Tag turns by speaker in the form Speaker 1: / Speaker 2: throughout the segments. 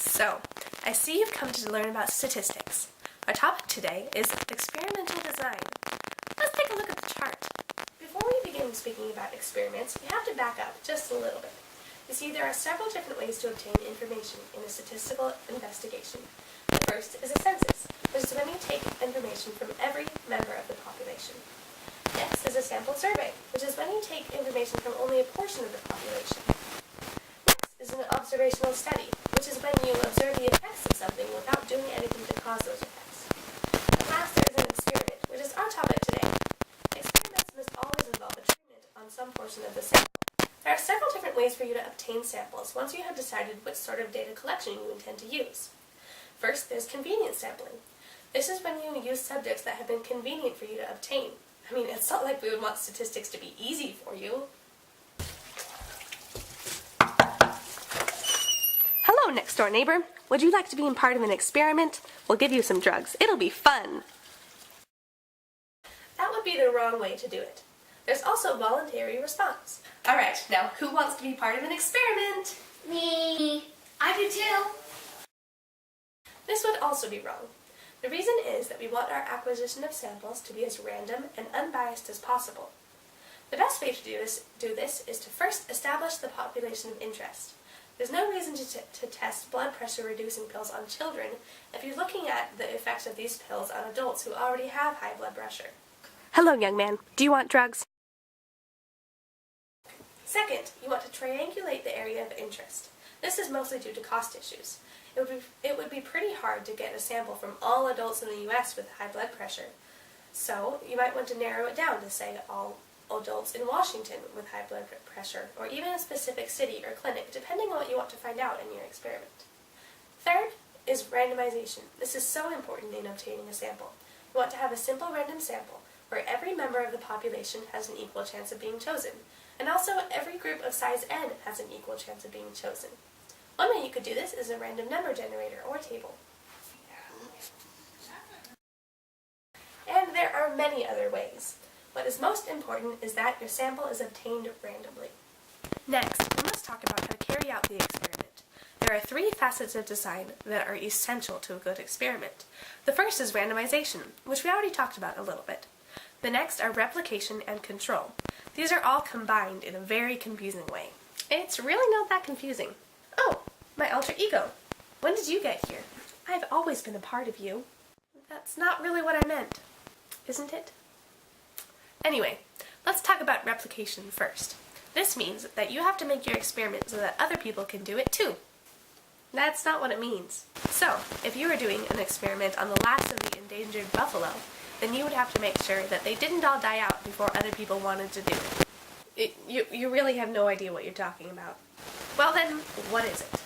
Speaker 1: So, I see you've come to learn about statistics. Our topic today is experimental design. Let's take a look at the chart. Before we begin speaking about experiments, we have to back up just a little bit. You see, there are several different ways to obtain information in a statistical investigation. The first is a census, which is when you take information from every member of the population. Next is a sample survey, which is when you take information from only a portion of the population. Next is an observational study, which is when you observe the effects of something without doing anything to cause those effects. And last, there is an experiment, which is our topic today. Experiments must always involve a treatment on some portion of the sample. There are several different ways for you to obtain samples once you have decided which sort of data collection you intend to use. First, there's convenience sampling. This is when you use subjects that have been convenient for you to obtain. I mean, it's not like we would want statistics to be easy for you. Hello, next-door neighbor. Would you like to be part of an experiment? We'll give you some drugs. It'll be fun. That would be the wrong way to do it. There's also voluntary response. All right, now who wants to be part of an experiment?
Speaker 2: Me. I do too.
Speaker 1: This would also be wrong. The reason is that we want our acquisition of samples to be as random and unbiased as possible. The best way to do this is to first establish the population of interest. There's no reason to test blood pressure reducing pills on children if you're looking at the effects of these pills on adults who already have high blood pressure. Hello, young man. Do you want drugs? Second, you want to triangulate the area of interest. This is mostly due to cost issues. It would be pretty hard to get a sample from all adults in the U.S. with high blood pressure. So you might want to narrow it down to, say, all adults in Washington with high blood pressure, or even a specific city or clinic, depending on what you want to find out in your experiment. Third is randomization. This is so important in obtaining a sample. You want to have a simple random sample, where every member of the population has an equal chance of being chosen, and also every group of size n has an equal chance of being chosen. One way you could do this is a random number generator or table. And there are many other ways. What is most important is that your sample is obtained randomly. Next, we must talk about how to carry out the experiment. There are three facets of design that are essential to a good experiment. The first is randomization, which we already talked about a little bit. The next are replication and control. These are all combined in a very confusing way. It's really not that confusing. Oh, my alter ego. When did you get here? I've always been a part of you. That's not really what I meant, isn't it? Anyway, let's talk about replication first. This means that you have to make your experiment so that other people can do it too. That's not what it means. So, if you were doing an experiment on the last of the endangered buffalo, then you would have to make sure that they didn't all die out before other people wanted to do it. You really have no idea what you're talking about. Well then, what is it?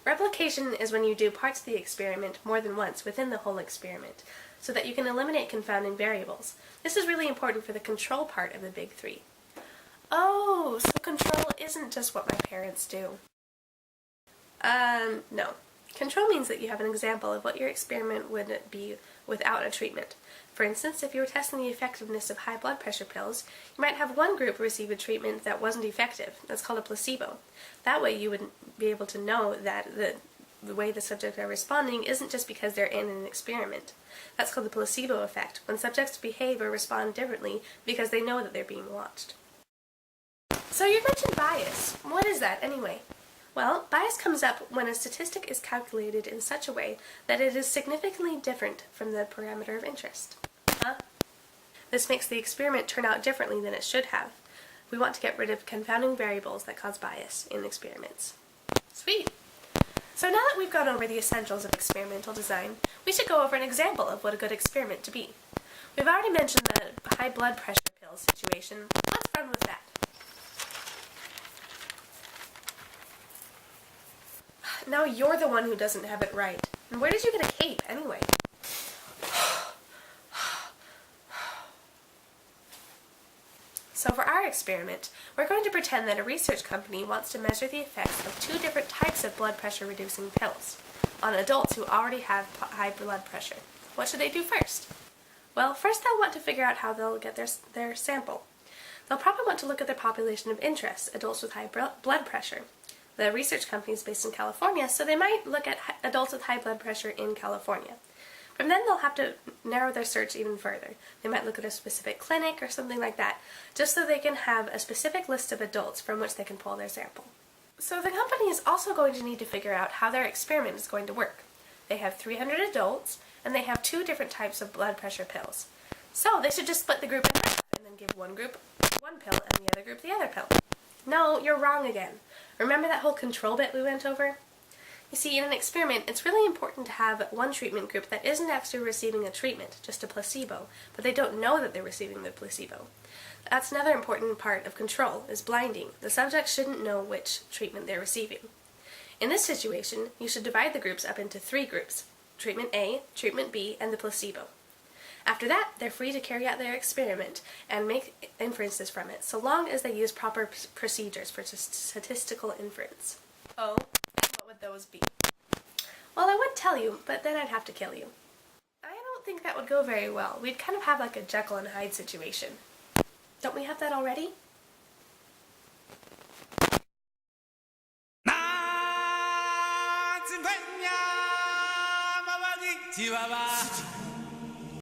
Speaker 1: Replication is when you do parts of the experiment more than once within the whole experiment, so that you can eliminate confounding variables. This is really important for the control part of the big three. Oh, so control isn't just what my parents do. No. Control means that you have an example of what your experiment would be without a treatment. For instance, if you were testing the effectiveness of high blood pressure pills, you might have one group receive a treatment that wasn't effective. That's called a placebo. That way you would be able to know that the way the subjects are responding isn't just because they're in an experiment. That's called the placebo effect, when subjects behave or respond differently because they know that they're being watched. So you mentioned bias. What is that anyway? Well, bias comes up when a statistic is calculated in such a way that it is significantly different from the parameter of interest. This makes the experiment turn out differently than it should have. We want to get rid of confounding variables that cause bias in experiments. Sweet! So now that we've gone over the essentials of experimental design, we should go over an example of what a good experiment to be. We've already mentioned the high blood pressure pill situation. Let's run with that. Now you're the one who doesn't have it right. And where did you get a cape, anyway? So for our experiment, we're going to pretend that a research company wants to measure the effects of two different types of blood pressure reducing pills on adults who already have high blood pressure. What should they do first? Well, first they'll want to figure out how they'll get their sample. They'll probably want to look at their population of interest, adults with high blood pressure. The research company is based in California, so they might look at adults with high blood pressure in California. From then they'll have to narrow their search even further. They might look at a specific clinic or something like that, just so they can have a specific list of adults from which they can pull their sample. So the company is also going to need to figure out how their experiment is going to work. They have 300 adults, and they have 2 different types of blood pressure pills. So they should just split the group in half, and then give one group one pill and the other group the other pill. No, you're wrong again. Remember that whole control bit we went over? You see, in an experiment, it's really important to have one treatment group that isn't actually receiving a treatment, just a placebo, but they don't know that they're receiving the placebo. That's another important part of control, is blinding. The subject shouldn't know which treatment they're receiving. In this situation, you should divide the groups up into 3 groups: treatment A, treatment B, and the placebo. After that, they're free to carry out their experiment and make inferences from it, so long as they use proper procedures for statistical inference. Oh, and what would those be? Well, I would tell you, but then I'd have to kill you. I don't think that would go very well. We'd kind of have like a Jekyll and Hyde situation. Don't we have that already?
Speaker 3: Chihuahua.